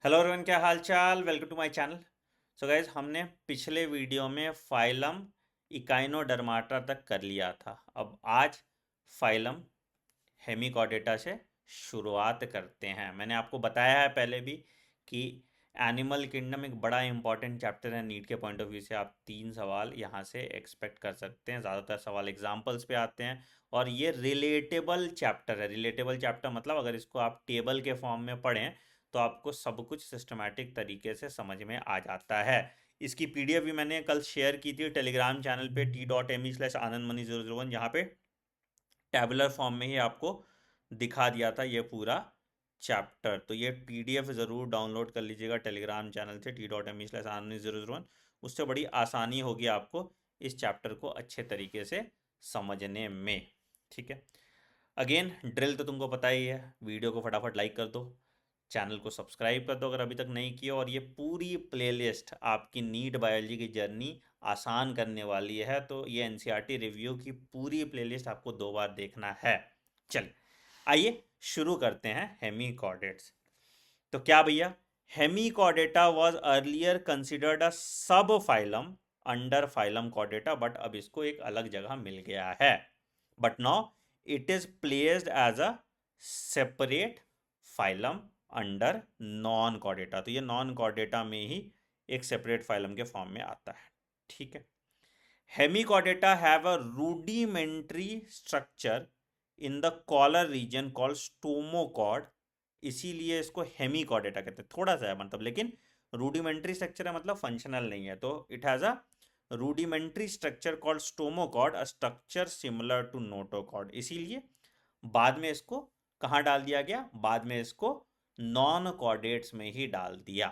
Hello everyone, क्या हाल चाल। Welcome to my channel. So guys, हमने पिछले वीडियो में फाइलम इकाइनोडर्माटा तक कर लिया था। अब आज फाइलम हेमिकॉर्डेटा से शुरुआत करते हैं। मैंने आपको बताया है पहले भी कि एनिमल किंगडम एक बड़ा इंपॉर्टेंट चैप्टर है। नीट के पॉइंट ऑफ व्यू से आप 3 सवाल यहाँ से एक्सपेक्ट कर सकते हैं। ज़्यादातर सवाल एग्जाम्पल्स पे आते हैं और ये रिलेटेबल चैप्टर है। रिलेटेबल चैप्टर मतलब अगर इसको आप टेबल के फॉर्म में पढ़ें तो आपको सब कुछ सिस्टमैटिक तरीके से समझ में आ जाता है। इसकी पीडीएफ भी मैंने कल शेयर की थी टेलीग्राम चैनल पे t.me/anandmani001, जहाँ पे टैबुलर फॉर्म में ही आपको दिखा दिया था ये पूरा चैप्टर। तो ये पीडीएफ ज़रूर डाउनलोड कर लीजिएगा टेलीग्राम चैनल से t.me/anandmani001। उससे बड़ी आसानी होगी आपको इस चैप्टर को अच्छे तरीके से समझने में। ठीक है, अगेन ड्रिल तो तुमको पता ही है। वीडियो को फटाफट लाइक कर दो, चैनल को सब्सक्राइब कर दो अगर अभी तक नहीं किया, और ये पूरी प्लेलिस्ट आपकी नीट बायोलॉजी की जर्नी आसान करने वाली है। तो ये एनसीईआरटी रिव्यू की पूरी प्लेलिस्ट आपको 2 बार देखना है। चल आइए शुरू करते हैं हेमिकॉर्डेट्स। तो क्या भैया, hemichordata was earlier considered a sub phylum under phylum chordata, but अब इसको एक अलग जगह मिल गया है। But now it is placed as a separate phylum under non chordata. तो ये नॉन कॉर्डेटा में ही एक सेपरेट फाइलम के फॉर्म में आता है। ठीक है, hemichordata have a rudimentary structure in the collar region called stomochord, इसीलिए इसको हेमिकॉर्डेटा कहते हैं। थोड़ा सा है मतलब, लेकिन रूडिमेंट्री स्ट्रक्चर है मतलब फंक्शनल नहीं है। तो it has a rudimentary structure called stomochord, a structure similar to notochord. इसीलिए बाद में इसको कहाँ डाल दिया गया, बाद में इसको नॉन कॉर्डेट्स में ही डाल दिया।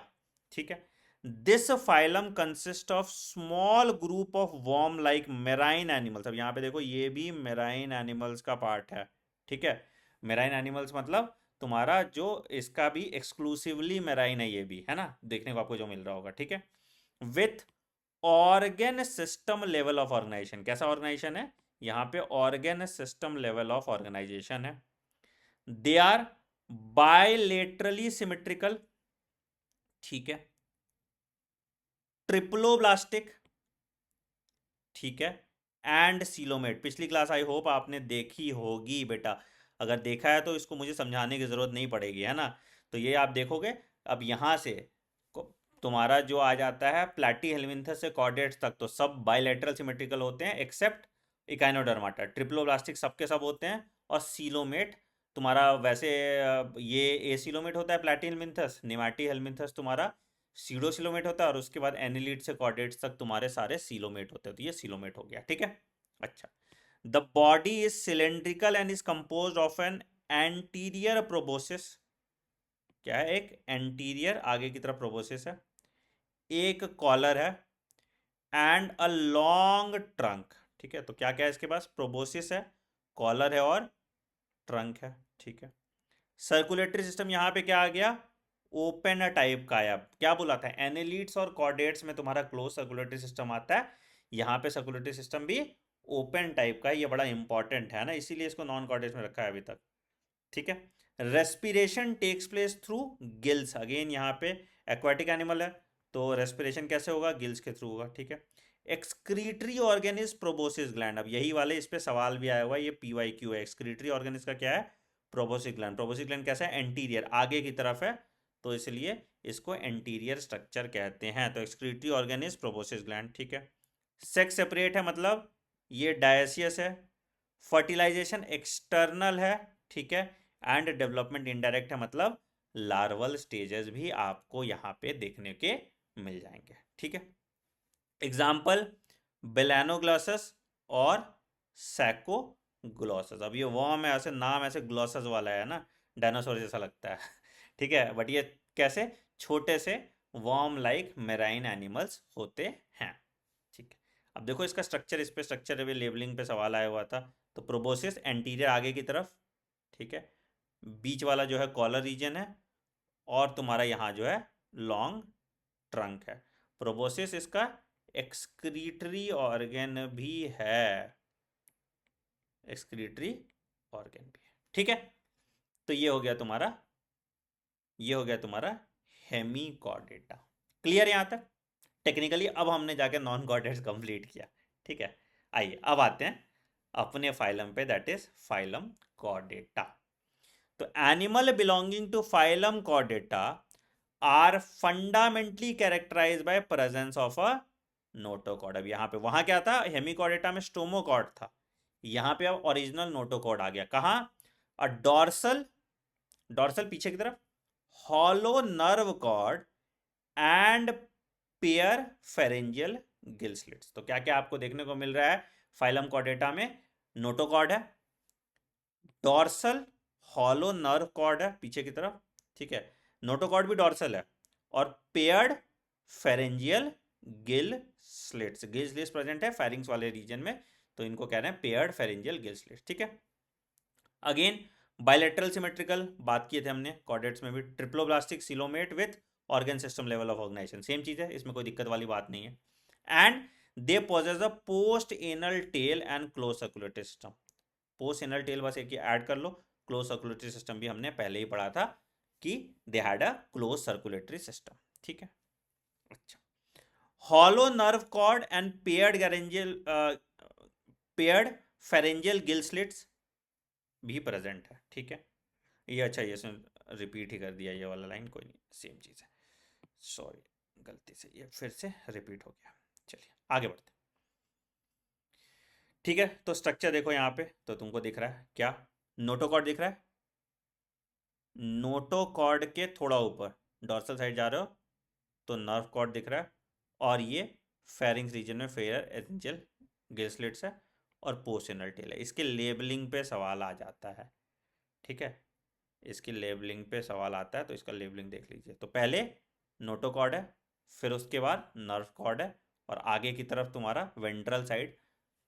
ठीक है, this phylum consist of small group of worm like marine animals. अब यहाँ पे देखो, ये भी मेराइन एनिमल्स का पार्ट है। ठीक है, मेराइन एनिमल्स मतलब तुम्हारा जो इसका भी एक्सक्लूसिवली मेराइन है, ये भी है ना, देखने को आपको जो मिल रहा होगा। ठीक है, with organ system level of organization. कैसा ऑर्गेनाइजेशन है यहाँ पे, organ system level of organization है। दे आर बायलेटरली सिमेट्रिकल, ठीक है, ट्रिप्लोब्लास्टिक, ठीक है, एंड सीलोमेट। पिछली क्लास आई होप आपने देखी होगी बेटा। अगर देखा है तो इसको मुझे समझाने की ज़रूरत नहीं पड़ेगी, है ना। तो ये आप देखोगे। अब यहाँ से तुम्हारा जो आ जाता है प्लैटी हेलमिंथस से कॉर्डेट्स तक, तो सब बायलैटरल सिमेट्रिकल होते हैं एक्सेप्ट इकाइनोडर्माटा। ट्रिप्लोब्लास्टिक सबके सब होते हैं। और सीलोमेट तुम्हारा वैसे ये ए सीलोमेट होता है प्लैटी हेलमिंथस, निमाटी हेलमिंथस तुम्हारा सीडो सिलोमेट होता है, और उसके बाद एनिलीड से कॉर्डेट्स तक तुम्हारे सारे सीलोमेट होते हैं। तो ये सीलोमेट हो गया। ठीक है, अच्छा। The body is cylindrical and is compose of an anterior proboscis. क्या है, एक एंटीरियर आगे की तरफ प्रोबोसिस है, एक कॉलर है, एंड अ लॉन्ग ट्रंक। ठीक है, तो क्या क्या है इसके पास, प्रोबोसिस है, कॉलर है और ट्रंक है। ठीक है, सर्कुलेटरी सिस्टम यहाँ पे क्या आ गया, ओपन टाइप का है। अब क्या बोला था, एनेलिड्स और कॉर्डेट्स में तुम्हारा क्लोज सर्कुलेटरी सिस्टम आता है, यहाँ पे सर्कुलेटरी सिस्टम भी ओपन टाइप का है। ये बड़ा इंपॉर्टेंट है ना, इसीलिए इसको नॉन कॉर्डेट्स में रखा है अभी तक। ठीक है, respiration takes place through gills. Again यहाँ पे एक्वाटिक एनिमल है, तो रेस्पिरेशन कैसे होगा, गिल्स के थ्रू होगा। ठीक है, excretory organ is proboscis gland. अब यही वाले इस पे सवाल भी आया हुआ है, ये PYQ है। एक्सक्रीटरी ऑर्गेन इसका क्या है, प्रोबोसिस ग्लैंड। प्रोबोसिस ग्लैंड कैसा है, एंटीरियर, आगे की तरफ है, तो इसलिए इसको एंटीरियर स्ट्रक्चर कहते हैं। तो excretory organ is proboscis gland. ठीक है, सेक्स सेपरेट है मतलब ये डायसियस है। फर्टिलाइजेशन एक्सटर्नल है, ठीक है, एंड डेवलपमेंट इनडायरेक्ट है मतलब लार्वल स्टेजेस भी आपको यहाँ पे देखने के मिल जाएंगे। ठीक है, एग्जाम्पल बेलानोग्लॉसस और सैकोग्लॉसस। अब ये वर्म है, ऐसे नाम ऐसे ग्लॉसस वाला है ना, डायनासोर जैसा लगता है। ठीक है, बट ये कैसे, छोटे से वर्म लाइक मेराइन एनिमल्स होते हैं। ठीक है, अब देखो इसका स्ट्रक्चर, इस पे स्ट्रक्चर भी लेबलिंग पे सवाल आया हुआ था। तो प्रोबोसिस एंटीरियर आगे की तरफ, ठीक है, बीच वाला जो है कॉलर रीजन है, और तुम्हारा यहाँ जो है लॉन्ग ट्रंक है। प्रोबोसिस इसका एक्सक्रीटरी ऑर्गेन भी है, एक्सक्रीटरी ऑर्गेन भी है। ठीक है, तो ये हो गया तुम्हारा हेमीकॉर्डेटा। क्लियर यहाँ तक? टेक्निकली अब हमने जाके नॉन कॉर्डेट्स कंप्लीट किया। ठीक है, आइए अब आते हैं अपने फाइलम पे, दैट इज फाइलम कॉर्डेटा। तो animal belonging to phylum chordata are fundamentally characterize by presence of a notochord. अब यहाँ पे, वहां क्या था, हेमिकॉर्डेटा में स्टोमोकॉर्ड था, यहाँ पे अब ओरिजिनल नोटोकॉर्ड आ गया। कहाँ? अ डॉर्सल, डॉर्सल पीछे की तरफ, hollow nerve cord and pair pharyngeal gill slits. तो क्या क्या आपको देखने को मिल रहा है फाइलम कॉर्डेटा में? नोटोकॉर्ड है, डॉर्सल हॉलो नर्व कॉर्ड है पीछे की तरफ, ठीक है, नोटोकॉर्ड भी डॉर्सल है, और paired pharyngeal gill slits. Gill slits present है फेरिंग्स वाले रीजन में, तो इनको कह रहे हैं पेयर्ड फेरेंजियल गिल स्लिट्स। ठीक है, अगेन बायलैटरल सिमेट्रिकल बात किए थे हमने कॉर्डेट्स में भी, triploblastic coelomate with organ system level of organisation, same चीज है, इसमें कोई दिक्कत वाली बात नहीं है। And they possess a post anal tail and close circulatory system. Post anal tail बस एक ही ऐड कर लो, क्लोज सर्कुलेटरी सिस्टम भी हमने पहले ही पढ़ा था कि they had a close circulatory system. ठीक है, अच्छा, hollow nerve cord and paired pharyngeal paired pharyngeal gill slits भी प्रेजेंट है। ठीक है, ये अच्छा, ये रिपीट ही कर दिया ये वाला लाइन, कोई नहीं, सेम चीज़ है, सॉरी गलती से ये फिर से रिपीट हो गया। चलिए आगे बढ़ते हैं। ठीक है, तो स्ट्रक्चर देखो यहाँ पे, तो तुमको दिख रहा है क्या? नोटोकॉर्ड दिख रहा है, नोटोकॉर्ड के थोड़ा ऊपर डॉर्सल साइड जा रहे हो तो नर्व कॉर्ड दिख रहा है, और ये फेरिंग्स रीजन में फेयर एरेंजियल गिल स्लिट्स है और पोस्टेनल टेल है। इसके लेबलिंग पे सवाल आ जाता है। ठीक है, इसकी लेबलिंग पे सवाल आता है, तो इसका लेबलिंग देख लीजिए। तो पहले नोटोकॉर्ड है, फिर उसके बाद नर्व कॉर्ड है, और आगे की तरफ तुम्हारा ventral side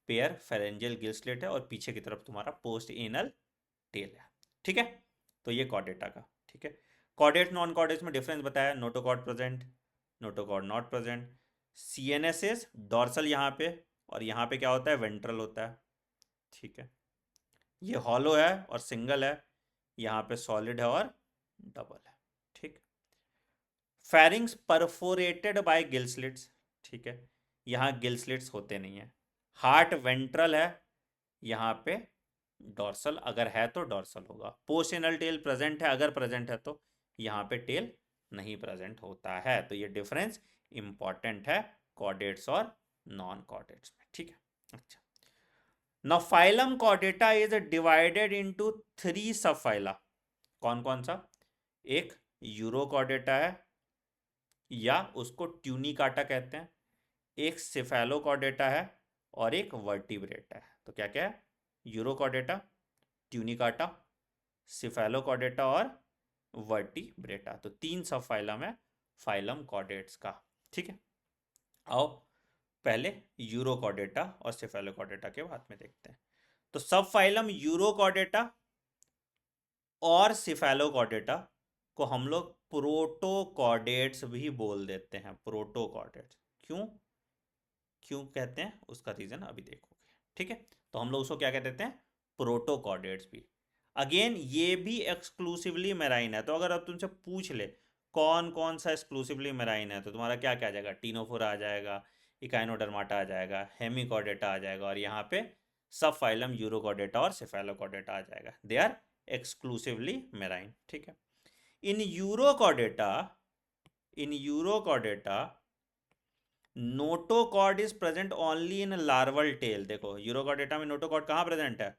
pair pharyngeal Gill slit है, और पीछे की तरफ तुम्हारा पोस्ट एनल टेल है। ठीक है, तो ये कॉर्डेटा का। ठीक है, कॉर्डेट नॉन कॉर्डेट में डिफरेंस बताया, notochord present, notochord not present. CNS is dorsal यहाँ पे, और यहाँ पे क्या होता है, वेंट्रल होता है। ठीक है, ये हॉलो है और सिंगल है, यहाँ पे सॉलिड है और डबल है। ठीक, pharynx perforated bye gill slits. ठीक है, यहाँ गिल स्लिट्स होते नहीं है। हार्ट वेंट्रल है, यहाँ पे डॉर्सल, अगर है तो डॉर्सल होगा। पोस्टेनल टेल प्रेजेंट है, अगर प्रेजेंट है तो यहाँ पे टेल नहीं प्रेजेंट होता है। तो ये डिफरेंस इंपॉर्टेंट है कॉर्डेट्स और नॉन कॉर्डेट्स में। ठीक है, अच्छा, now phylum Chordata is divided into 3 सब फाइला। कौन कौन सा? एक यूरोकॉर्डेटा है, या उसको ट्यूनिकाटा कहते हैं, एक सिफेलोकॉर्डेटा है, और एक वर्टिब्रेटा है। तो क्या क्या है? यूरोकॉर्डेटा, ट्यूनिकाटा, सिफेलोकॉर्डेटा और वर्टिब्रेटा। तो 3 सब फाइलम है फाइलम कॉर्डेट्स का। ठीक है, आओ पहले यूरोकॉर्डेटा और सिफेलोकॉर्डेटा के बाद में देखते हैं। तो सब फाइलम यूरोकॉर्डेटा और सिफेलोकॉर्डेटा को हम लोग प्रोटोकॉर्डेट्स भी बोल देते हैं। प्रोटोकॉर्डेट्स क्यों क्यों कहते हैं उसका रीजन अभी देखोगे। ठीक है, तो हम लोग उसको क्या कहते हैं? प्रोटोकॉर्डेट्स भी। अगेन ये भी एक्सक्लूसिवली मेराइन है, तो अगर अब तुमसे पूछ ले कौन कौन सा एक्सक्लूसिवली मेराइन है, तो तुम्हारा क्या क्या आ जाएगा? टीनोफोरा आ जाएगा, इकाइनोडर्माटा आ जाएगा, हेमिकॉर्डेटा आ जाएगा, और यहाँ पे सब फाइलम यूरोकॉर्डेटा और सिफेलोकॉर्डेटा आ जाएगा। They are exclusively marine. ठीक है, in urochordata, in urochordata notochord is present only in larval tail. देखो यूरोकॉर्डेटा में नोटोकॉर्ड कहाँ प्रेजेंट है?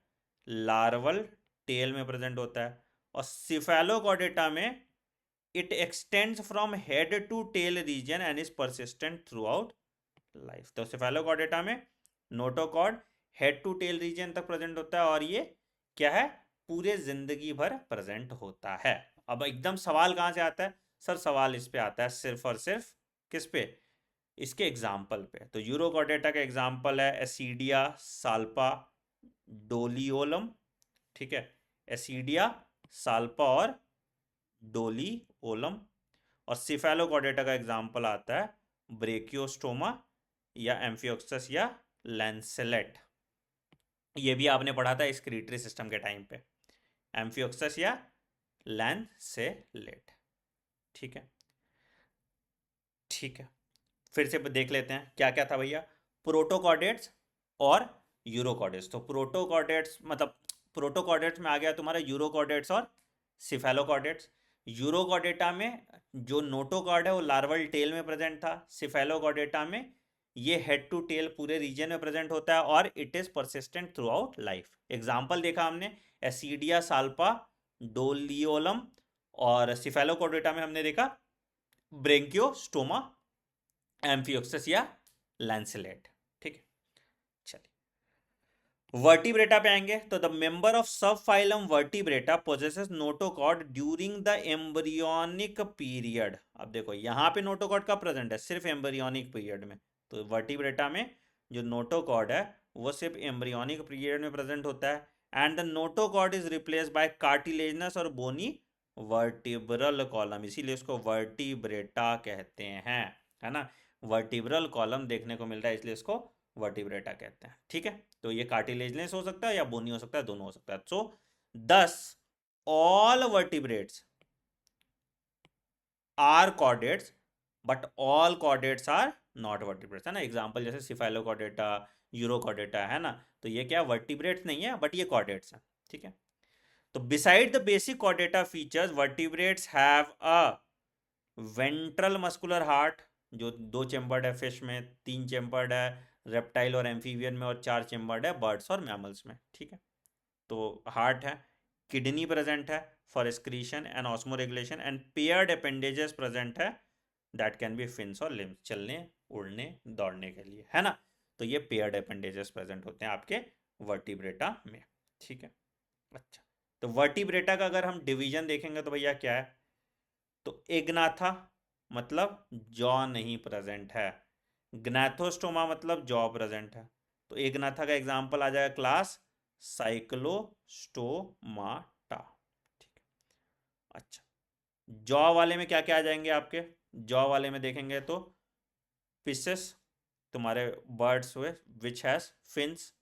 लार्वल टेल में प्रेजेंट होता है। और सिफेलोकॉर्डेटा में it extends from head to tail region and is persistent throughout life. तो सिफेलोकॉर्डेटा में notochord head to tail region तक प्रेजेंट होता है, और ये क्या है, पूरे जिंदगी भर प्रेजेंट होता है। अब एकदम सवाल कहाँ से आता है? सर सवाल इस पे आता है सिर्फ और सिर्फ किस पे? इसके एग्जाम्पल पे। तो यूरोकॉर्डेटा का एग्जाम्पल है एसिडिया साल्पा डोलियोलम। ठीक है, एसिडिया साल्पा और डोलियोलम। और सिफेलोकॉर्डेटा का एग्जाम्पल आता है ब्रेकियोस्टोमा या एम्फियोक्सस या लैंसेलेट। ये भी आपने पढ़ा था एक्सक्रीटरी सिस्टम के टाइम पे, एम्फियोक्सस या लैंसेलेट। ठीक है, ठीक है, फिर से देख लेते हैं क्या क्या था भैया। प्रोटोकॉर्डेट्स और यूरोकॉर्डेट्स। तो प्रोटोकॉर्डेट्स मतलब प्रोटोकॉर्डेट्स में आ गया तुम्हारा यूरोकॉर्डेट्स और सिफेलोकॉर्डेट्स। यूरोकॉर्डेटा में जो नोटोकॉर्ड है वो लार्वल टेल में प्रेजेंट था। सिफेलोकॉर्डेटा में ये हेड टू टेल पूरे रीजन में प्रेजेंट होता है और it is persistent throughout life. Example देखा हमने एसिडिया साल्पा डोलियोलम, और सिफेलोकॉर्डेटा में हमने देखा ब्रेंकियोस्टोमा एम्फियोक्सिस या लैंसेलेट। ठीक है, चलिए वर्टिब्रेटा पे आएंगे। तो द मेंबर ऑफ सब phylum vertebrata possesses notochord during the embryonic period. अब देखो यहाँ पे नोटोकॉर्ड का प्रेजेंट है सिर्फ एम्ब्रियोनिक पीरियड में। तो वर्टिब्रेटा में जो नोटोकॉर्ड है वो सिर्फ एम्ब्रियोनिक पीरियड में प्रेजेंट होता है। And the notochord is replace by cartilaginous और बोनी वर्टिब्रल कॉलम, इसीलिए उसको वर्टिब्रेटा कहते हैं, है ना। वर्टिब्रल कॉलम देखने को मिल रहा है इसलिए इसको वर्टिब्रेटा कहते हैं। ठीक है, तो ये कार्टिलेजनेस हो सकता है या बोनी हो सकता है, दोनों हो सकता है। So thus all vertebrates are chordates but all chordates are not vertebrates, है ना। एग्जांपल जैसे सिफेलोकॉर्डेटा, यूरोकॉर्डेटा, है ना। तो ये क्या वर्टिब्रेट्स नहीं है बट ये कॉर्डेट्स हैं। ठीक है, तो beside the basic Chordata features vertebrates have a ventral muscular heart, जो 2 चेम्बर्ड है फिश में, 3 चेम्बर्ड है रेप्टाइल और एम्फीबियन में, और 4 चेम्बर्ड है बर्ड्स और मैमल्स में। ठीक है, तो हार्ट है, किडनी प्रेजेंट है for excretion and osmo regulation, and paired appendages present है दैट कैन बी फिन्स और लिम्स, चलने उड़ने दौड़ने के लिए, है ना। तो ये पेयर्ड अपेंडेजेस प्रेजेंट होते हैं आपके वर्टिब्रेटा में। ठीक है, अच्छा, तो वर्टिब्रेटा का अगर हम डिवीजन देखेंगे तो भैया क्या है, तो एग्नाथा मतलब जॉ नहीं प्रेजेंट है, ग्नैथोस्टोमा मतलब जॉ प्रेजेंट है। तो एग्नाथा का एग्जांपल आ जाएगा क्लास साइक्लोस्टोमाटा। ठीक है, अच्छा, जॉ वाले में क्या क्या आ जाएंगे आपके, जॉ वाले में देखेंगे तो फिशेस तुम्हारे बर्ड्स हुए विच हैज फिन्स,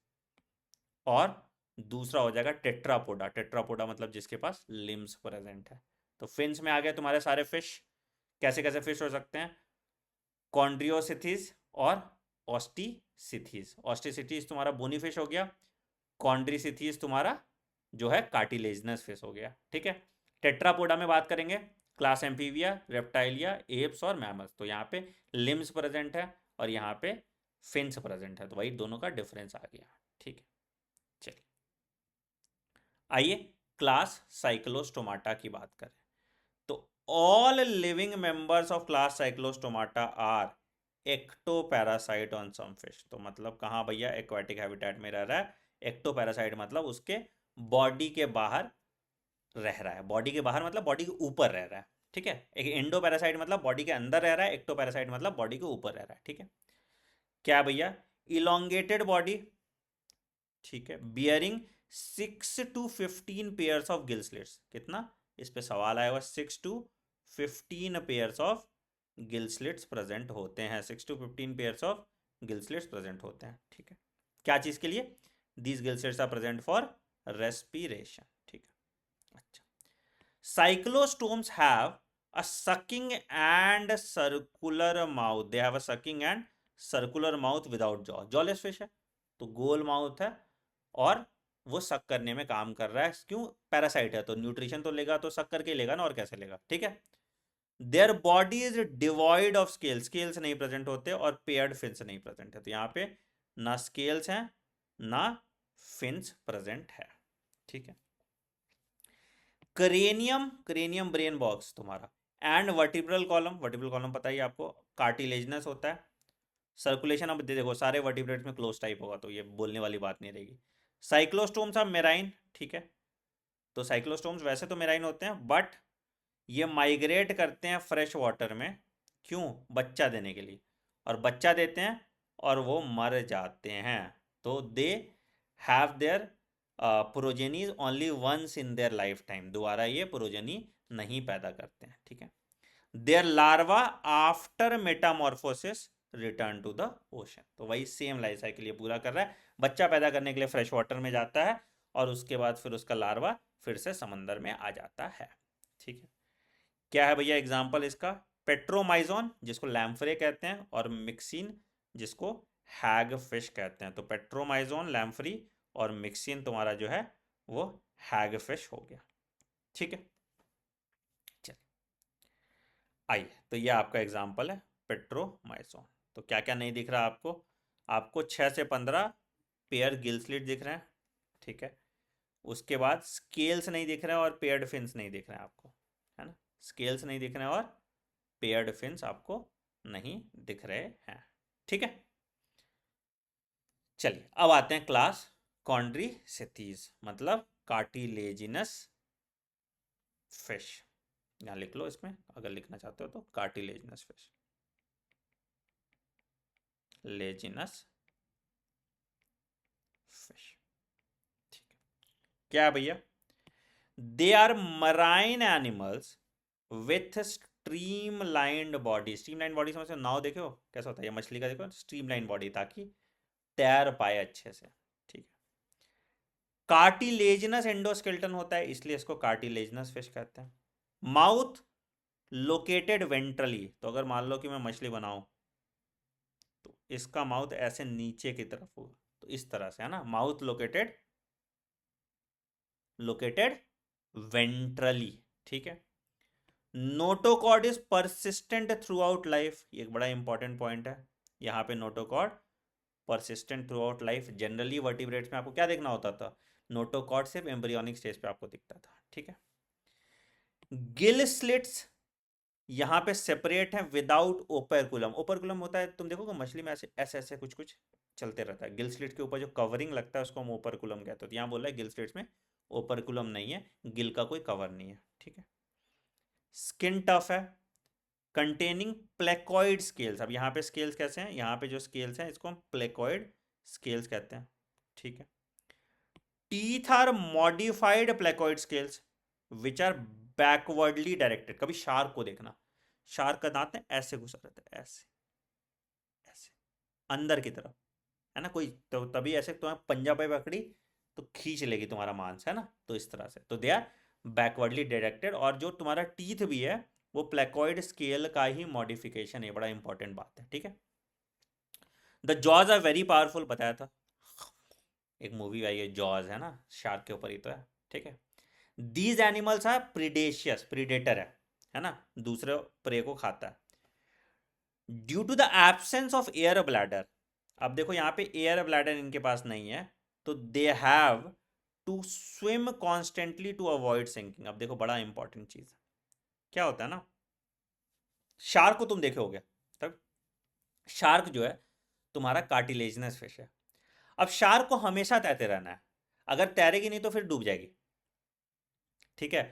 और दूसरा हो जाएगा टेट्रापोडा। टेट्रापोडा मतलब जिसके पास लिम्स प्रेजेंट है। तो फिन्स में आ गए तुम्हारे सारे फिश। कैसे कैसे फिश हो सकते हैं, कॉन्ड्रियोसिथीज और ऑस्टिसिथीज। ऑस्टिसिथीज तुम्हारा बोनी फिश हो गया, कॉन्ड्रिसिथीज तुम्हारा जो है कार्टिलेजनस फिश हो गया। ठीक है, टेट्रापोडा में बात करेंगे क्लास एम्फीबिया, रेप्टाइलिया, एप्स और मैमल्स। तो यहाँ पे लिम्स प्रेजेंट है और यहाँ पे फिन्स प्रेजेंट है, तो वही दोनों का डिफरेंस आ गया। ठीक है, चलिए आइए क्लास साइक्लोस्टोमाटा की बात करें। तो all living members of class cyclostomata are ectoparasite on some fish. तो मतलब कहाँ भैया, एक्वाटिक हैबिटेट में रह रहा है। एक्टोपैरासाइट मतलब उसके बॉडी के बाहर रह रहा है, बॉडी के बाहर मतलब बॉडी के ऊपर रह रहा है। ठीक है, एक एंडोपैरासाइट मतलब बॉडी के अंदर रह रहा है, एक्टोपैरासाइट मतलब बॉडी के ऊपर रह रहा है। ठीक है, क्या भैया, इलोंगेटेड बॉडी, ठीक है, bearing 6 to 15 pairs of gill slits. कितना, इस पे सवाल आया हुआ, 6 to 15 pairs of gill slits present होते हैं। 6 to 15 pairs of gill slits present होते हैं। ठीक है, क्या चीज के लिए, these gill slits are present for respiration. ठीक है, अच्छा, cyclostomes have a sucking and circular mouth. They have a sucking and circular mouth without jaw. Jawless fish है तो गोल माउथ है और वो सक करने में काम कर रहा है। क्यों, पैरासाइट है तो न्यूट्रिशन तो लेगा, तो सक करके लेगा ना, और कैसे लेगा। ठीक है, their body is devoid of scales, scales नहीं प्रेजेंट होते और पेयर्ड फिन्स नहीं प्रेजेंट है। तो यहाँ पे ना स्केल्स हैं ना फिन्स प्रेजेंट है। ठीक है, क्रेनियम, क्रेनियम ब्रेन बॉक्स तुम्हारा, and vertebral column, vertebral column पता ही आपको कार्टिलेजनस होता है। सर्कुलेशन अब देखो सारे वर्टिब्रेट्स में क्लोज टाइप होगा तो ये बोलने वाली बात नहीं रहेगी। Cyclostomes are marine. ठीक है, तो साइक्लोस्टोम्स वैसे तो मेराइन होते हैं बट ये माइग्रेट करते हैं फ्रेश वाटर में। क्यों, बच्चा देने के लिए, और बच्चा देते हैं और वो मर जाते हैं। तो they have their progeny only once in their lifetime, दोबारा ये प्रोजेनी नहीं पैदा करते हैं। ठीक है, their larva after metamorphosis return to the ocean. तो वही सेम लाइफ साइकिल ये पूरा कर रहा है, बच्चा पैदा करने के लिए फ्रेश वाटर में जाता है और उसके बाद फिर उसका लार्वा फिर से समंदर में आ जाता है। ठीक है, क्या है भैया एग्जाम्पल इसका, पेट्रोमाइजोन जिसको लैम्फ्रे कहते हैं, और मिक्सिन जिसको हैग फिश कहते हैं। तो पेट्रोमाइजोन, लैम्फ्री और मिक्सिन तुम्हारा जो है वो हैग फिश हो गया। ठीक है, चलिए आइए, तो ये आपका एग्जाम्पल है पेट्रोमाइजोन। तो क्या क्या नहीं दिख रहा आपको? आपको 6 से 15 पेयर गिल स्लिट दिख रहे हैं, ठीक है। उसके बाद स्केल्स नहीं दिख रहे हैं और पेयर्ड फिन्स नहीं दिख रहे हैं आपको, है ना। स्केल्स नहीं दिख रहे हैं और पेयर्ड फिन्स आपको नहीं दिख रहे हैं, ठीक है। चलिए अब आते हैं क्लास कॉन्ड्रीसिथीज, मतलब कार्टिलेजिनस फिश। यहाँ लिख लो, इसमें अगर लिखना चाहते हो तो कार्टिलेजिनस फिश, लेजिनस फिश, ठीक है। क्या है भैया? They are marine animals with streamlined body. Streamline body समझते हो? नाव देखे हो कैसा होता है? ये मछली का देखो, स्ट्रीमलाइन बॉडी, ताकि तैर पाए अच्छे से, ठीक है। कार्टिलेजिनस एंडोस्केलेटन होता है, इसलिए इसको कार्टिलेजिनस फिश कहते हैं। माउथ लोकेटेड वेंट्रली, तो अगर मान लो कि मैं मछली बनाऊं तो इसका माउथ ऐसे नीचे की तरफ होगा, तो इस तरह से, है ना। माउथ लोकेटेड लोकेटेड वेंट्रली, ठीक है। Notochord is persistent throughout life, ये एक बड़ा इंपॉर्टेंट पॉइंट है। यहाँ पे notochord persistent throughout life. Generally vertebrates में आपको क्या देखना होता था? नोटोकॉर्ड सिर्फ एम्ब्रियोनिक स्टेज पे आपको दिखता था, ठीक है। गिल स्लिट्स यहाँ पे सेपरेट है विदाउट ओपरकुलम। ओपरकुलम होता है, तुम देखोगे मछली में ऐसे ऐसे ऐसे कुछ कुछ चलते रहता है। गिल स्लिट के ऊपर जो कवरिंग लगता है उसको हम ओपरकुलम कहते हैं। तो यहाँ बोल रहा है गिल स्लिट्स में ओपरकुलम नहीं है, गिल का कोई कवर नहीं है, ठीक है। स्किन टफ है, कंटेनिंग प्लेकॉइड स्केल्स। अब यहाँ पे स्केल्स कैसे हैं? यहाँ पे जो स्केल्स हैं इसको हम प्लेकॉइड स्केल्स कहते हैं, ठीक है। Teeth are modified placoid scales which are backwardly directed. कभी शार्क को देखना, शार्क का दांत है ऐसे घुसा रहता है, ऐसे ऐसे अंदर की तरफ, है ना। कोई तो तभी ऐसे तुम्हें पंजा पे पकड़ी तो खींच लेगी तुम्हारा मांस, है ना। तो इस तरह से, तो दे आर बैकवर्डली डायरेक्टेड। और जो तुम्हारा टीथ भी है वो प्लेकॉइड स्केल का ही मॉडिफिकेशन है, बड़ा इंपॉर्टेंट बात है, ठीक है। The jaws are very powerful, बताया था, एक मूवी आई है जॉज, है ना, शार्क के ऊपर ही तो है, ठीक है। These animals are predaceous, predator है ना, दूसरे प्रे को खाता है। Due to the absence of air bladder, अब देखो यहाँ पे एयर ब्लैडर इनके पास नहीं है, तो they have to swim constantly to avoid sinking. अब देखो बड़ा इंपॉर्टेंट चीज क्या होता है ना, शार्क को तुम देखे होगे तब, शार्क जो है तुम्हारा कार्टिलेजिनस फिश है। अब शार्क को हमेशा तैरते रहना है, अगर तैरेगी नहीं तो फिर डूब जाएगी, ठीक है।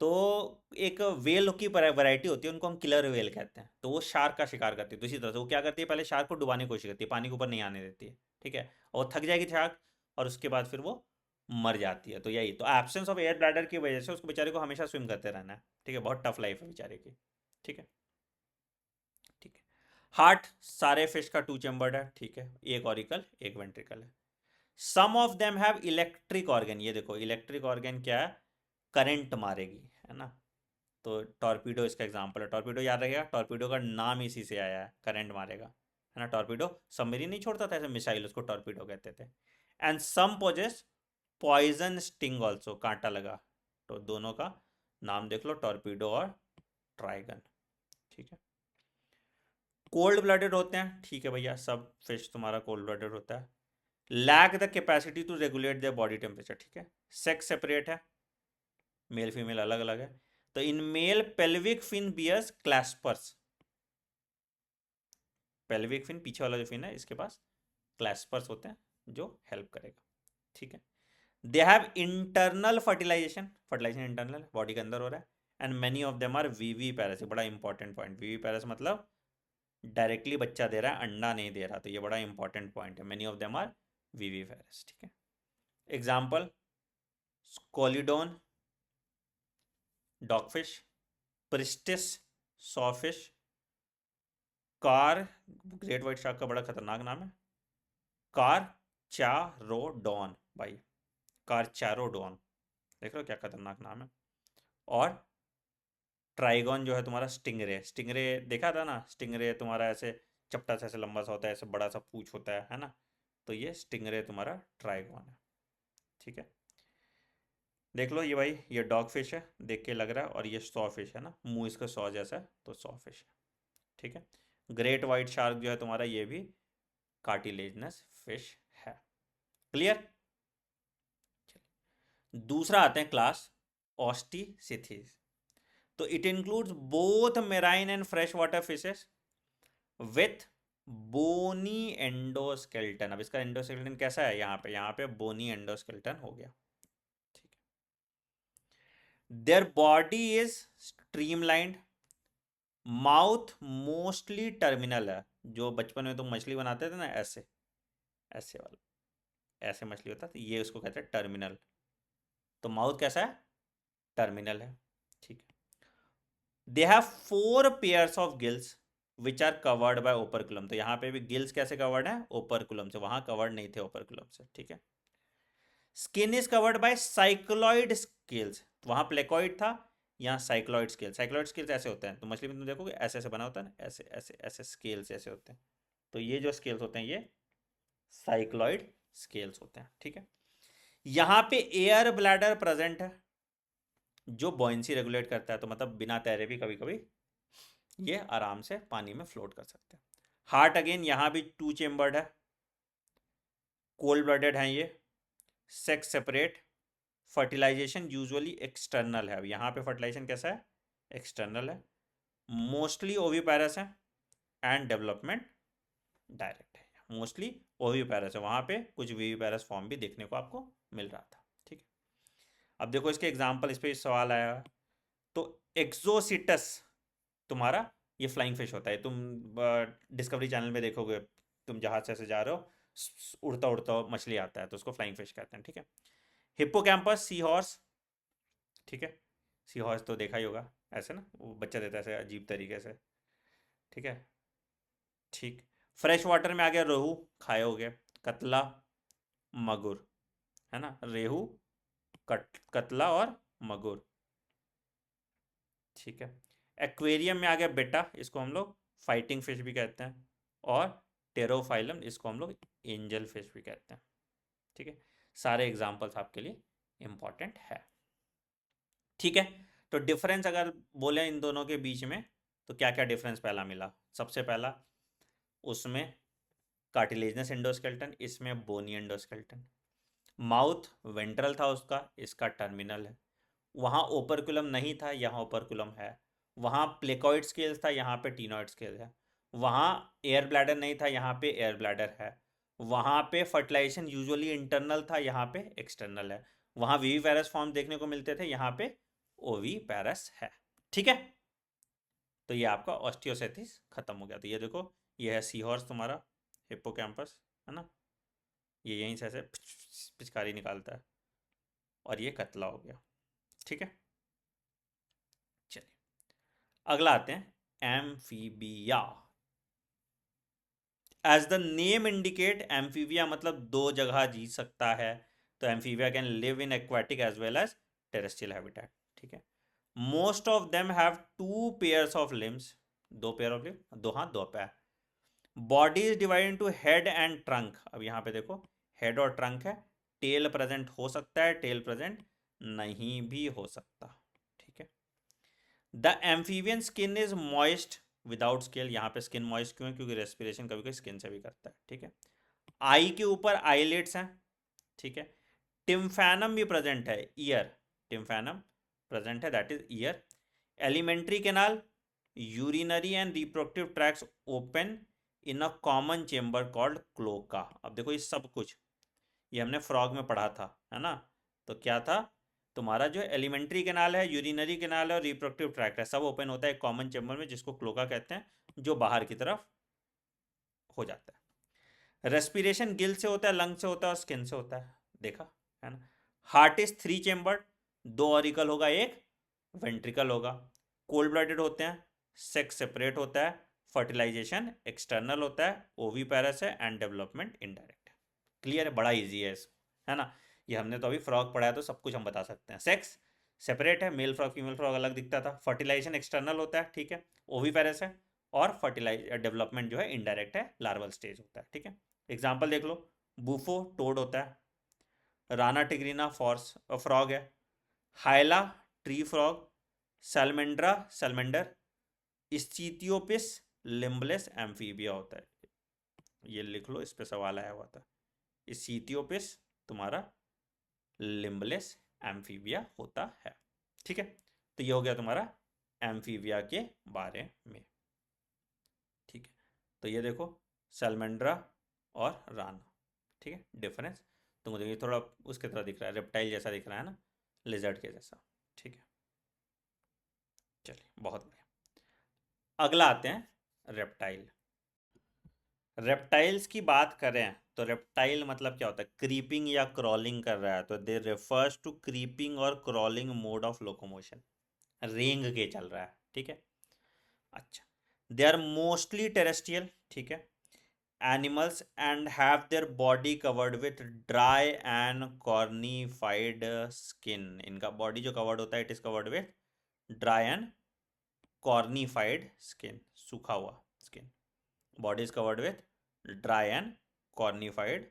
तो एक वेल की वैरायटी होती है, उनको हम किलर वेल कहते हैं, तो वो शार्क का शिकार करती है। तो इसी तरह से वो क्या करती है, पहले शार्क को डुबाने की कोशिश करती है, पानी के ऊपर नहीं आने देती है, ठीक है। और थक जाएगी शार्क और उसके बाद फिर वो मर जाती है। तो यही तो एब्सेंस ऑफ एयर ब्लैडर की वजह से उसको बेचारे को हमेशा स्विम करते रहना है, ठीक है। बहुत टफ लाइफ है बेचारे की, ठीक है, ठीक है। हार्ट सारे फिश का टू चैम्बर्ड है, ठीक है, एक ऑरिकल एक वेंट्रिकल है। Some of them have electric organ, ये देखो इलेक्ट्रिक ऑर्गन क्या है, करंट मारेगी, है ना। तो टॉर्पीडो इसका एग्जांपल है, टॉर्पीडो याद रहेगा, टॉर्पीडो का नाम इसी से आया है, करंट मारेगा, है ना। टॉर्पीडो सबमरीन नहीं छोड़ता था ऐसे मिसाइल, उसको टॉर्पीडो कहते थे। And some possess poison sting also, कांटा लगा। तो दोनों का नाम देख लो, टॉर्पीडो और ट्राइगन, ठीक है। कोल्ड ब्लडेड होते हैं, ठीक है भैया, सब फिश तुम्हारा कोल्ड ब्लडेड होता है। Lack the capacity to regulate their body temperature, ठीक है। सेक्स सेपरेट है, मेल फीमेल अलग अलग है। तो in male pelvic fin bears claspers, pelvic fin पीछे वाला जो फिन है इसके पास क्लैस्पर्स होते हैं जो हेल्प करेगा, ठीक है। They have internal fertilization, fertilization internal body के अंदर हो रहा है। And many of them are वीवी पैरस, बड़ा इंपॉर्टेंट पॉइंट, वीवी पैरस मतलब डायरेक्टली बच्चा दे रहा है, अंडा नहीं दे रहा, तो ये बड़ा इंपॉर्टेंट पॉइंट है। मेनी ऑफ देम आर वीवी पैरस, ठीक है। Example scoliodon dogfish, pristis sawfish, कार, ग्रेट वाइट शार्क का बड़ा खतरनाक नाम है, कार चारोडॉन, भाई कार चारोडॉन, देख लो क्या खतरनाक नाम है। और ट्राइगॉन जो है तुम्हारा स्टिंगरे, स्टिंगरे देखा था ना, स्टिंगरे तुम्हारा ऐसे चपटा सा ऐसे लंबा सा होता है, ऐसे बड़ा सा पूंछ होता है ना, तो ये स्टिंगरे तुम्हारा ट्राइगॉन है। ठीक है, देख लो ये भाई, ये डॉग फिश है, देख के लग रहा है, और ये सॉ फिश है ना, मुंह इसका सॉ जैसा है, तो सॉ फिश है। ठीक है, ग्रेट वाइट शार्क जो है तुम्हारा, ये भी कार्टिलेजनस फिश है। क्लियर। दूसरा आते हैं क्लास ऑस्टिसिथिस। तो it includes both marine and fresh water fishes with bony endoskeleton. अब इसका एंडोस्केल्टन कैसा है, यहाँ पे बोनी एंडोस्केल्टन हो गया। ठीक है, their body is streamlined, mouth mostly terminal है। जो बचपन में तुम मछली बनाते थे ना, ऐसे ऐसे वाला, ऐसे मछली होता था, ये उसको कहते हैं टर्मिनल। तो माउथ कैसा है, टर्मिनल है। ठीक है, they have 4 pairs of gills which are covered by operculum. तो यहाँ पे भी गिल्स कैसे कवर्ड है, ओपरकुलम से, वहां कवर्ड नहीं थे ओपरकुलम से। ठीक है, skin is covered by cycloid scales, वहां प्लेकॉइड था, यहाँ साइक्लॉइड स्केल। साइक्लॉइड स्केल्स ऐसे होते हैं, तो मछली में तुम देखोगे ऐसे ऐसे बना होता है ना, ऐसे ऐसे ऐसे स्केल्स ऐसे होते हैं। तो ये जो स्केल्स होते हैं, ये साइक्लॉइड स्केल्स होते हैं। ठीक है, यहाँ पे एयर ब्लैडर प्रेजेंट है, जो बॉयंसी रेगुलेट करता है। तो मतलब बिना तैरे भी कभी कभी ये आराम से पानी में फ्लोट कर सकते हैं। हार्ट अगेन यहाँ भी 2 चेम्बर्ड है, कोल्ड ब्लडेड है ये, sex separate, fertilisation usually external है। अब यहाँ पे फर्टिलाइजेशन कैसा है, एक्सटर्नल है, मोस्टली ओविपेरस है, एंड डेवलपमेंट डायरेक्ट है। मोस्टली ओविपेरस है, वहाँ पे कुछ विविपेरस फॉर्म भी देखने को आपको मिल रहा था। ठीक है, अब देखो इसके एग्जाम्पल, इस पर सवाल आया। तो एक्सोसिटस तुम्हारा ये फ्लाइंग फिश होता है, तुम डिस्कवरी चैनल में देखोगे, तुम जहाज से ऐसे जा रहे हो, उड़ता उड़ता मछली आता है, तो उसको फ्लाइंग फिश कहते हैं। ठीक है, हिप्पोकैम्पस सी हॉर्स। ठीक है, सी हॉर्स तो देखा ही होगा, ऐसे ना वो बच्चा देता है ऐसे अजीब तरीके से। ठीक है, ठीक, फ्रेश वाटर में आ गया रोहू, खाए हो गए, कतला, मगुर, है ना, रेहू, कतला और मगुर। ठीक है, एक्वेरियम में आ गया बेटा, इसको हम लोग फाइटिंग फिश भी कहते हैं, और टेरोफाइलम, इसको हम लोग एंजल फिश भी कहते हैं। ठीक है, सारे एग्जाम्पल्स आपके लिए इंपॉर्टेंट है। ठीक है, तो डिफरेंस अगर बोले इन दोनों के बीच में, तो क्या क्या डिफरेंस पहला मिला। सबसे पहला, उसमें कार्टिलेजनस एंडोस्केल्टन, इसमें बोनी एंडोस्केल्टन। माउथ वेंट्रल था उसका, इसका टर्मिनल है। वहाँ ओपरकुलम नहीं था, यहाँ ओपरकुलम है। वहाँ प्लेकॉइड स्केल्स था, यहाँ पे टीनॉइड स्केल है। वहाँ एयर ब्लैडर नहीं था, यहाँ पे एयर ब्लैडर है। वहाँ पे फर्टिलाइजेशन यूजुअली इंटरनल था, यहाँ पे एक्सटर्नल है। वहाँ विविपेरस फॉर्म देखने को मिलते थे, यहाँ पे ओविपेरस है। ठीक है, तो ये आपका ऑस्टियोसेथिस खत्म हो गया। तो ये देखो, ये है सी हॉर्स तुम्हारा, हिप्पोकैम्पस, है ना, ये यहीं से ऐसे पिचकारी निकालता है, और ये कतला हो गया। ठीक है, चलिए अगला आते हैं amphibia. As the name indicate, amphibia मतलब दो जगह जी सकता है। तो amphibia can live in aquatic as well as terrestrial habitat. ठीक है, most of them have 2 pairs of limbs, 2 pair of limbs, 2 हाथ 2 पैर। Body is divide into head and trunk. अब यहाँ पे देखो, हेड और ट्रंक है, टेल प्रेजेंट हो सकता है, टेल प्रेजेंट नहीं भी हो सकता। ठीक है, the amphibian skin is moist without scale. यहाँ पे स्किन मॉइस्ट क्यों है, क्योंकि रेस्पिरेशन कभी कभी स्किन से भी करता है। ठीक है, आई के ऊपर आईलिड्स हैं। ठीक है, टिम्फैनम भी प्रेजेंट है, ईयर, टिम्फैनम प्रेजेंट है, that is year. Alimentary canal, urinary and reproductive tracts open in a common chamber called cloaca. अब देखो ये सब कुछ, ये हमने फ्रॉग में पढ़ा था, है ना। तो क्या था, तुम्हारा जो एलिमेंट्री कैनाल है, यूरिनरी कैनाल है, और रिप्रोडक्टिव ट्रैक्ट है, सब ओपन होता है एक कॉमन चेम्बर में, जिसको क्लोका कहते हैं, जो बाहर की तरफ हो जाता है। रेस्पिरेशन गिल से होता है, लंग से होता है, और स्किन से होता है, देखा है ना। हार्ट इज 3 चेम्बर्ड, 2 ऑरिकल होगा, एक वेंट्रिकल होगा। कोल्ड ब्लडेड होते हैं, सेक्स सेपरेट होता है, फर्टिलाइजेशन एक्सटर्नल होता है, ओवीपेरस है, एंड डेवलपमेंट इनडायरेक्ट है। क्लियर है, बड़ा इजी है, है ना। ये हमने तो अभी फ्रॉग पढ़ा है, तो सब कुछ हम बता सकते हैं। सेक्स सेपरेट है, मेल फ्रॉग फीमेल फ्रॉग अलग दिखता था। फर्टिलाइजेशन एक्सटर्नल होता है, ठीक है, ओविपेरस है। और डेवलपमेंट जो है इनडायरेक्ट है, लार्वल स्टेज होता है, ठीक है। एग्जाम्पल देख लो, बूफो टोड होता है, राना टिग्रीना फॉर्स फ्रॉग है, हाइला tree frog, सैलमेंड्रा salamander, स्चीथियोपिस limbless amphibia होता है। ये लिख लो, इस पे सवाल आया हुआ था। स्चीथियोपिस तुम्हारा लिम्बलेस एम्फीबिया होता है, ठीक है। तो ये हो गया तुम्हारा एम्फीबिया के बारे में, ठीक है। तो ये देखो सैलमेंड्रा और राना, ठीक है। डिफरेंस तुमको देखिए थोड़ा उसके तरह दिख रहा है, रेप्टाइल जैसा दिख रहा है ना, लिजर्ड के जैसा, ठीक है। चलिए बहुत बढ़िया, अगला आते हैं रेप्टाइल। रेप्टाइल्स की बात करें तो रेप्टाइल मतलब क्या होता है, क्रीपिंग या क्रॉलिंग कर रहा है, तो दे रेफर्स टू क्रीपिंग और क्रॉलिंग मोड ऑफ लोकोमोशन, रेंग के चल रहा है, ठीक है। अच्छा, दे आर मोस्टली टेरेस्ट्रियल, ठीक है, animals and have their body covered with dry and cornified skin. इनका बॉडी जो कवर्ड होता है, it is covered with dry and cornified skin, सूखा हुआ skin. Body is covered with dry and cornified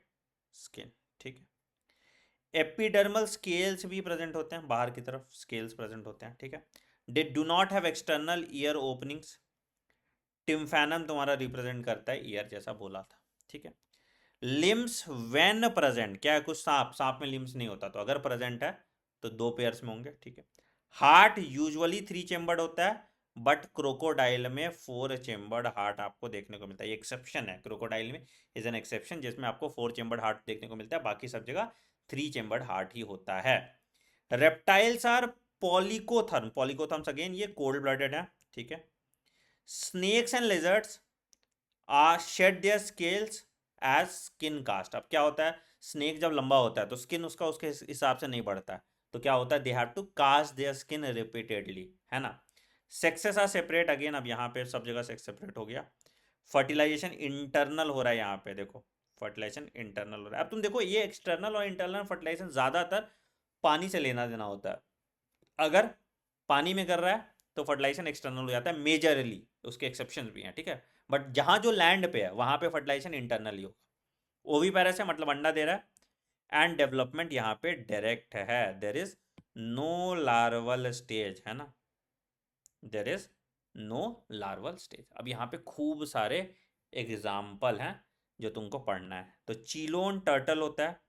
skin, ठीक है। एपिडर्मल स्केल्स भी present होते हैं, बाहर की तरफ स्केल्स प्रेजेंट होते हैं, ठीक है। They do not have external ear openings. Tympanum तुम्हारा रिप्रेजेंट करता है ईयर, जैसा बोला था, ठीक है। लिम्स व्हेन प्रेजेंट, क्या है, कुछ सांप में लिम्स नहीं होता, तो अगर प्रेजेंट है तो 2 पेयर्स में होंगे, ठीक है। हार्ट यूजुअली 3 चेम्बर्ड होता है, बट क्रोकोडाइल में 4 चेम्बर्ड हार्ट आपको देखने को मिलता है। ये एक्सेप्शन है, क्रोकोडाइल में इज एन एक्सेप्शन, जिसमें आपको 4 चेम्बर्ड हार्ट देखने को मिलता है, बाकी सब जगह 3 चेम्बर्ड हार्ट ही होता है। Reptiles are poikilotherm, poikilotherms again ये कोल्ड ब्लडेड है, ठीक है। Snakes and lizards are shed their scales as skin cast. अब क्या होता है, स्नेक जब लंबा होता है तो स्किन उसका उसके हिसाब से नहीं बढ़ता है, तो क्या होता है, they have to cast their skin repeatedly, है ना। सेक्सेस आर सेपरेट, अगेन अब यहाँ पे सब जगह सेक्स सेपरेट हो गया। फर्टिलाइजेशन इंटरनल हो रहा है, यहाँ पे देखो फर्टिलाइजेशन इंटरनल हो रहा है। अब तुम देखो ये एक्सटर्नल और इंटरनल फर्टिलाइजेशन ज़्यादातर पानी से लेना देना होता है। अगर पानी में कर रहा है तो फर्टिलाइजेशन एक्सटर्नल हो जाता है मेजरली, उसके एक्सेप्शंस भी हैं, ठीक है। बट जहां जो लैंड पे है वहां पे फर्टिलाइजेशन इंटरनल ही होगा। ओवीपेरस है मतलब अंडा दे रहा है, एंड डेवलपमेंट यहाँ पे डायरेक्ट है, there is no larval stage, है ना, there is no larval stage. अब यहाँ पे खूब सारे एग्जाम्पल हैं जो तुमको पढ़ना है। तो चीलोन टर्टल होता है,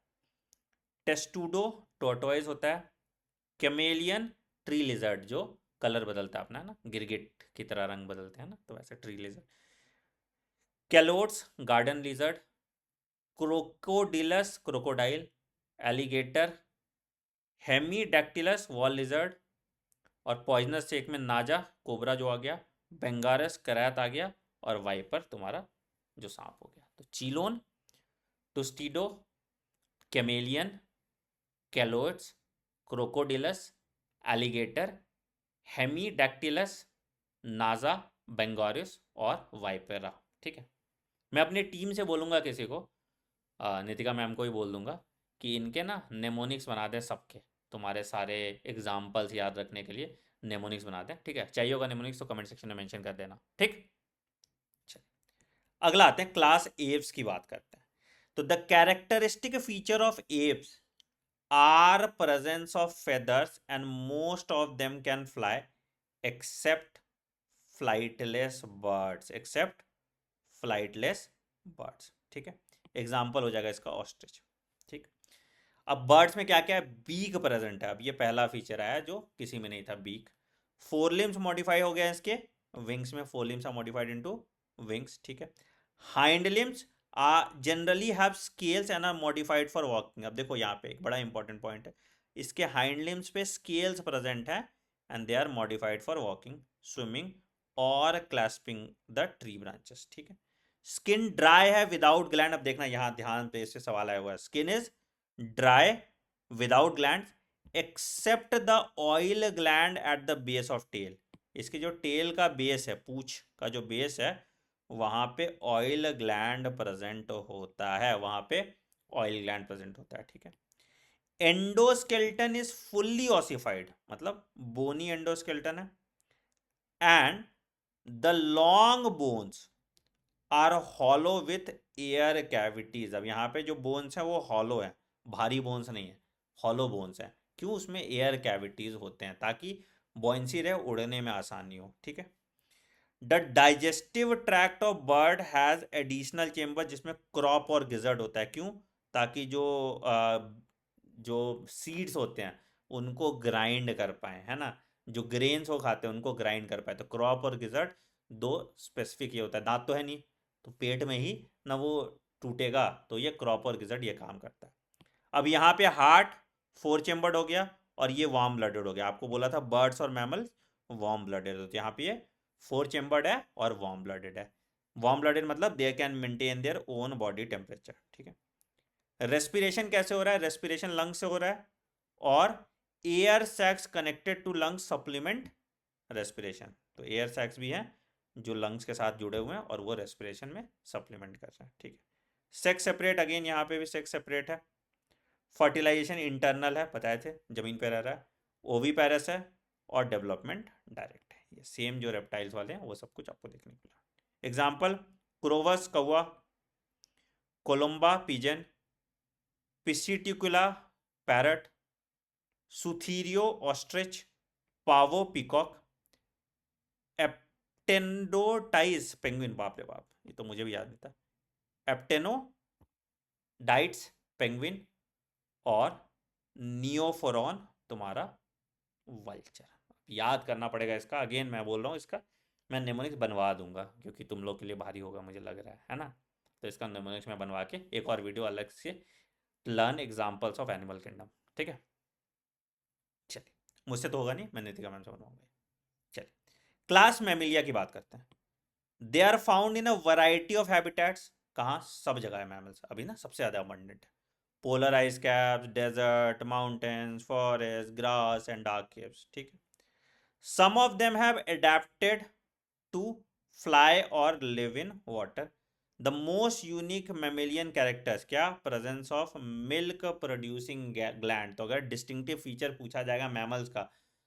टेस्टूडो टोर्टोइज होता है, कैमेलियन ट्री लिजर्ड जो कलर बदलता है अपना ना, गिरगिट की तरह रंग बदलते हैं ना, तो वैसे tree lizard, calotes garden lizard, crocodylus crocodile, alligator, hemidactylus wall lizard, और पॉइजनस चेक में नाजा कोबरा जो आ गया, बेंगारस करैत आ गया, और वाइपर तुम्हारा जो सांप हो गया। तो चीलोन, टुस्टिडो, कैमेलियन, कैलोट्स, क्रोकोडिलस, एलिगेटर, हेमीडैक्टिलस, नाजा, बेंगारिस और वाइपेरा, ठीक है। मैं अपनी टीम से बोलूँगा किसी को, नितिका मैम को ही बोल दूंगा कि इनके ना नेमोनिक्स बना दें सबके, तुम्हारे सारे एग्जाम्पल्स याद रखने के लिए नेमोनिक्स बना दें, ठीक है। चाहिए होगा नेमोनिक्स तो कमेंट सेक्शन में मेंशन कर देना, ठीक। चलिए अगला आते हैं, क्लास एप्स की बात करते हैं। तो the characteristic feature of aves are presence of feathers and most of them can fly except flightless birds, except flightless birds, ठीक है। एग्जाम्पल हो जाएगा इसका ऑस्ट्रिच, ठीक। अब बर्ड्स में क्या क्या है, बीक प्रेजेंट है, अब ये पहला फीचर आया जो किसी में नहीं था, बीक। फोर लिम्स मॉडिफाई हो गया इसके, विंग्स में forelimbs are modified into wings, ठीक है। Hind limbs generally have scales and are modified for walking. अब देखो यहाँ पे एक बड़ा इंपॉर्टेंट पॉइंट है, इसके हाइंड लिम्स पे स्केल्स प्रेजेंट है and they are modified for walking, swimming और क्लैस्पिंग द ट्री ब्रांचेस, ठीक है। स्किन ड्राई है विदाउट ग्लैंड, अब देखना यहाँ ध्यान पे इससे सवाल आया हुआ है, skin is dry without gland except the oil gland at the base of tail. इसके जो टेल का बेस है, पूंछ का जो बेस है, वहां पे ऑयल ग्लैंड प्रेजेंट होता है, वहां पे ऑयल ग्लैंड प्रेजेंट होता है, ठीक है। एंडोस्केल्टन इज फुल्ली ऑसिफाइड, मतलब बोनी एंडोस्केल्टन है, and the long bones are hollow with air cavities. अब यहाँ पे जो बोन्स है वो हॉलो है, भारी बोन्स नहीं है, हॉलो बोन्स है। क्यों? उसमें एयर कैविटीज होते हैं ताकि बॉइंसी रहे, उड़ने में आसानी हो। ठीक है। The digestive tract of bird has additional chamber, जिसमें क्रॉप और गिजर्ड होता है। क्यों? ताकि जो सीड्स होते हैं उनको ग्राइंड कर पाए, है ना, जो ग्रेन्स वो खाते हैं उनको ग्राइंड कर पाए। तो क्रॉप और गिजर्ड दो स्पेसिफिक ये होता है, दांत तो है नहीं तो पेट में ही ना वो टूटेगा, तो ये क्रॉप और गिजर्ड ये काम करता है। अब यहाँ पे हार्ट 4 चेम्बर्ड हो गया और ये वार्म ब्लडेड हो गया। आपको बोला था बर्ड्स और मैमल्स वार्म ब्लडेड होते हैं, यहाँ पे ये 4 चेम्बर्ड है और वार्म ब्लडेड है। वार्म ब्लडेड मतलब they can maintain their own body temperature. ठीक है। रेस्पिरेशन कैसे हो रहा है? रेस्पिरेशन लंग्स से हो रहा है, और air sacs connected to lungs supplement respiration. तो एयर सैक्स भी हैं जो लंग्स के साथ जुड़े हुए हैं और वो रेस्पिरेशन में सप्लीमेंट कर रहे हैं। ठीक है। सेक्स सेपरेट, अगेन यहाँ पे भी सेक्स सेपरेट है। फर्टिलाइजेशन इंटरनल है, बताए थे, जमीन पे रह रहा है। ओवी पैरस है, और डेवलपमेंट डायरेक्ट है। ये सेम जो रेप्टाइल्स वाले हैं वो सब कुछ आपको देखने को मिला। एग्जाम्पल, क्रोवस कौवा, कोलम्बा पिजन, पिसिटिकुला पैरट, सुथीरियो ऑस्ट्रिच, पावो पिकॉक, एप्टेनोडाइस पेंगुइन, बाप रे बाप ये तो मुझे भी याद नहीं था, एप्टेनोडाइट्स पेंगुइन, और नियोफोरॉन तुम्हारा वल्चर। याद करना पड़ेगा इसका, अगेन मैं बोल रहा हूँ इसका मैं नेमोनिक्स बनवा दूंगा क्योंकि तुम लोग के लिए भारी होगा मुझे लग रहा है ना। तो इसका नेमोनिक्स मैं बनवा के एक और वीडियो अलग से, learn examples of animal kingdom. ठीक है। चलिए, मुझसे तो होगा नहीं, मैं नितिका मैम से बनवाऊंगा। चलिए, क्लास मैमिलिया की बात करते हैं। They are found in a variety of habitats. कहाँ? सब जगह है मैमल्स, अभी ना सबसे ज़्यादा अबंडेंट है। Polar ice caps, desert, mountains, forest, grass and dark caves. ठीक है। Some of them have adapted to fly और live in water. The most unique mammalian characters, क्या? Presence of milk producing gland. तो अगर distinctive feature पूछा जाएगा mammals का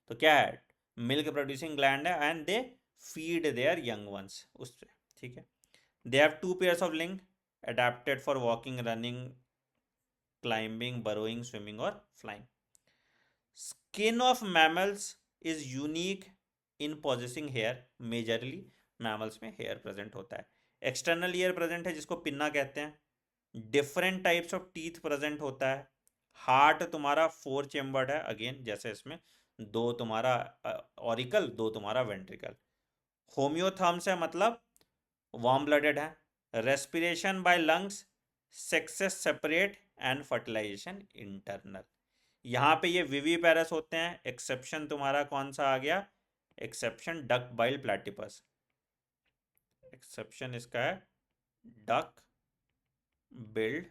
तो क्या है? मिल्क प्रोड्यूसिंग ग्लैंड है, and they feed their young ones उससे। ठीक है। They have 2 pairs of limbs adapted for walking, running, climbing, burrowing, swimming और flying. Skin of mammals is unique in possessing hair. Majorly mammals में hair present होता है। External ear present है जिसको pinna कहते हैं। Different types of teeth present होता है। हार्ट तुम्हारा 4 चेम्बर्ड है, अगेन जैसे इसमें 2 तुम्हारा ऑरिकल, 2 तुम्हारा वेंट्रिकल। होम्योथर्म्स है मतलब वार्म ब्लडेड है। Respiration by lungs, sexes separate, and fertilization internal. यहाँ पे ये विवीपैरस होते हैं। एक्सेप्शन तुम्हारा कौन सा आ गया? Exception duck bill platypus. Exception इसका है डक बिल्ड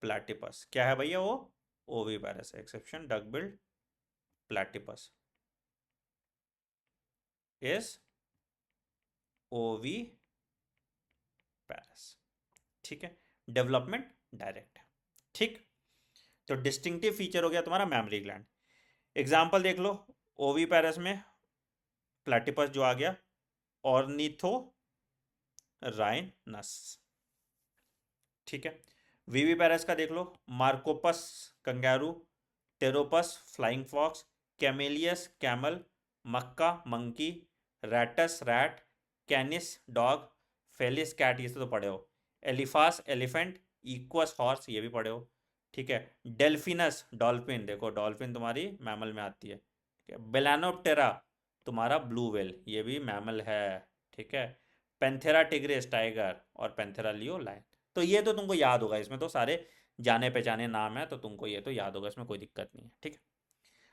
प्लेटिपस। क्या है भैया वो? Oviparous. Exception duck billed platypus is oviparous. ठीक है। डेवलपमेंट डायरेक्ट है। ठीक। तो डिस्टिंक्टिव फीचर हो गया तुम्हारा मैमरी ग्लैंड। एग्जाम्पल देख लो, ओविपैरस में प्लेटिपस जो आ गया, ऑर्निथो राइनस। ठीक है। विवीपैरस का देख लो, macropus kangaroo, pteropus flying fox, camelus camel, macaca monkey, rattus rat, canis dog, felis cat, ये तो पढ़े हो। एलिफास एलिफेंट, इक्वस हॉर्स, ये भी पढ़े हो। ठीक है। डेल्फिनस डॉल्फिन, देखो डॉल्फिन तुम्हारी मैमल में आती है। ठीक है। बेलानोप्टेरा तुम्हारा ब्लू व्हेल, ये भी मैमल है। ठीक है। पेंथेरा टिग्रिस टाइगर, और पेंथेरा लियो लायन। तो ये तो तुमको याद होगा, इसमें तो सारे जाने पहचाने नाम है, तो तुमको ये तो याद होगा, इसमें कोई दिक्कत नहीं है। ठीक है।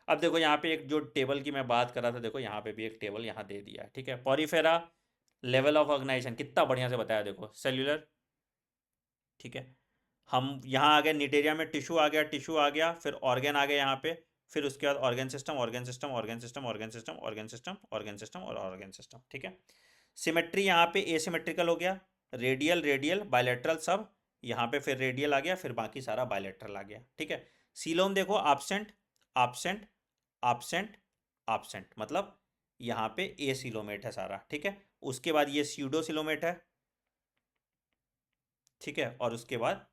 अब देखो यहाँ पे एक जो टेबल की मैं बात कर रहा था, देखो यहाँ पे भी एक टेबल यहाँ दे दिया है। ठीक है। पॉरीफेरा लेवल ऑफ ऑर्गेनाइजेशन कितना बढ़िया से बताया, देखो सेल्यूलर। ठीक है। हम यहाँ आ गए निटेरिया में, टिश्यू आ गया, टिश्यू आ गया, फिर ऑर्गेन आ गया यहाँ पे, फिर उसके बाद organ system, organ system, organ system, organ system, organ system, organ system और ऑर्गेन सिस्टम। ठीक है। सिमेट्री यहाँ पे एसिमेट्रिकल हो गया, रेडियल रेडियल बायलैटरल सब, यहाँ पे फिर रेडियल आ गया, फिर बाकी सारा बायलैटरल आ गया। ठीक है। सीलोम देखो एब्सेंट एब्सेंट एब्सेंट एब्सेंट, मतलब यहाँ पे ए सीलोमेट है सारा, ठीक है। उसके बाद ये स्यूडो सीलोमेट है, ठीक है। और उसके बाद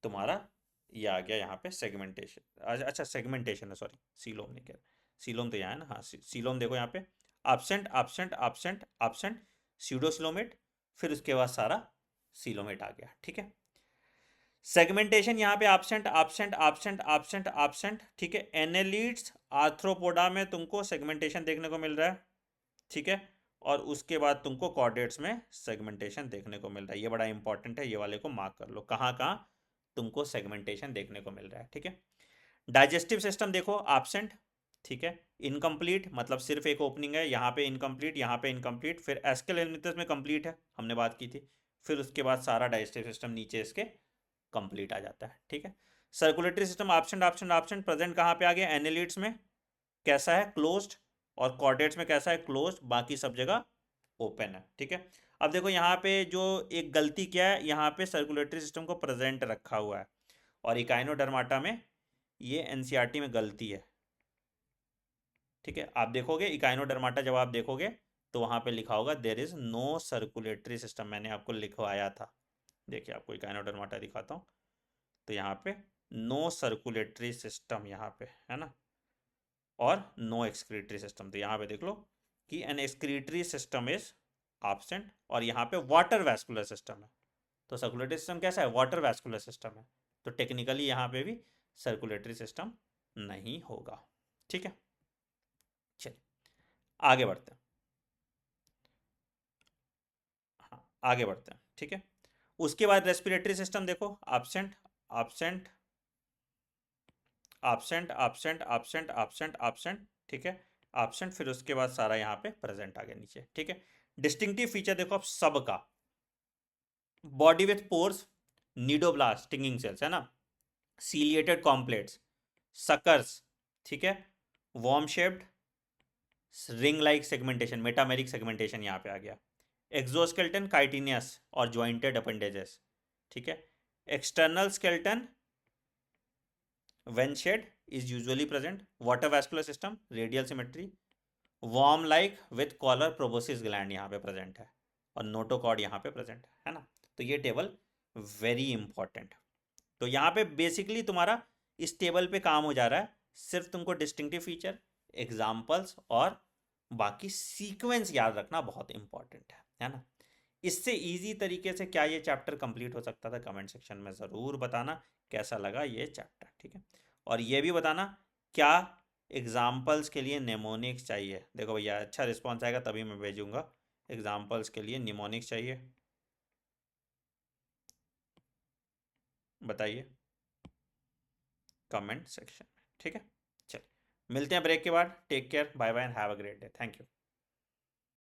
तुम्हारा ये आ गया यहाँ पे सेगमेंटेशन, अच्छा सेगमेंटेशन है, सॉरी सीलोम नहीं कह, सीलोम तो यहाँ है ना, हाँ सीलोम देखो यहाँ पे absent absent absent absent pseudo coelomate, फिर उसके बाद सारा सीलोमेट आ गया, ठीक है। सेगमेंटेशन यहाँ पे absent absent absent absent absent, ठीक है। एनेलिड्स आर्थ्रोपोडा में तुमको सेगमेंटेशन देखने को मिल रहा है, ठीक है। और उसके बाद तुमको कॉर्डेट्स में सेगमेंटेशन देखने को मिल रहा है। ये बड़ा इंपॉर्टेंट है, ये वाले को मार्क कर लो, कहाँ कहाँ तुमको सेगमेंटेशन देखने को मिल रहा है, ठीक है। डाइजेस्टिव सिस्टम देखो एब्सेंट, ठीक है। इनकम्प्लीट मतलब सिर्फ एक ओपनिंग है, यहाँ पे इनकम्प्लीट, यहाँ पे इनकम्प्लीट, फिर एस्केल हेलमिंथस में कंप्लीट है, हमने बात की थी। फिर उसके बाद सारा डाइजेस्टिव सिस्टम नीचे इसके कंप्लीट आ जाता है, ठीक है। Circulatory system absent absent absent, present कहाँ पे आ गया, एनालिड्स में कैसा है, क्लोज्ड, और कॉर्डेट्स में कैसा है, क्लोज्ड, बाकी सब जगह ओपन है, ठीक है। अब देखो यहाँ पे जो एक गलती क्या है, यहाँ पे सर्कुलेटरी सिस्टम को प्रेजेंट रखा हुआ है, और इकाइनोडर्माटा में ये एनसीईआरटी में गलती है, ठीक है। आप देखोगे इकाइनोडर्माटा, जब आप देखोगे तो वहाँ पे लिखा होगा there is no circulatory system, मैंने आपको लिखवाया था। देखिए आपको इकाइनोडर्माटा दिखाता हूँ, तो यहाँ पे नो सर्कुलेटरी सिस्टम यहाँ पे है ना, और नो एक्सक्रीटरी सिस्टम, तो यहाँ पे देख लो कि an excretory system is absent, और यहाँ पे वाटर वैस्कुलर सिस्टम है। तो सर्कुलेटरी सिस्टम कैसा है, वाटर वैस्कुलर सिस्टम है, तो टेक्निकली यहाँ पे भी सर्कुलेटरी सिस्टम नहीं होगा, ठीक है। चलिए आगे बढ़ते हैं, हाँ आगे बढ़ते हैं, ठीक है। उसके बाद रेस्पिरेटरी सिस्टम देखो absent absent absent absent absent absent absent, ठीक है। एब्सेंट, फिर उसके बाद सारा यहाँ पे प्रेजेंट आ गया नीचे, ठीक है। डिस्टिंक्टिव फीचर देखो अब सबका, body with pores, cnidoblast stinging cells है ना, सीलिएटेड कॉम्प्लेट्स, सकर्स, ठीक है, worm shaped, ring like segmentation, metameric segmentation यहाँ पे आ गया, एक्सोस्केल्टन काइटिनियस और ज्वाइंटेड अपेंडेजेस, ठीक है। External skeleton when shed is usually present, water vascular system, radial symmetry, worm like with collar proboscis gland यहाँ पे प्रेजेंट है, और नोटोकॉर्ड यहाँ पे प्रेजेंट है ना। तो ये टेबल वेरी इंपॉर्टेंट, तो यहाँ पे बेसिकली तुम्हारा इस टेबल पे काम हो जा रहा है, सिर्फ तुमको डिस्टिंक्टिव फीचर, एग्जाम्पल्स और बाकी सीक्वेंस याद रखना बहुत इंपॉर्टेंट है ना। इससे इजी तरीके से क्या ये चैप्टर कंप्लीट हो सकता था, कमेंट सेक्शन में ज़रूर बताना कैसा लगा ये चैप्टर, ठीक है। और ये भी बताना क्या एग्जाम्पल्स के लिए नेमोनिक्स चाहिए, देखो भैया अच्छा रिस्पॉन्स आएगा तभी मैं भेजूंगा, एग्जाम्पल्स के लिए निमोनिक्स चाहिए, बताइए कमेंट सेक्शन में, ठीक है। चलिए मिलते हैं ब्रेक के बाद, take care, bye bye and have a great day, thank you.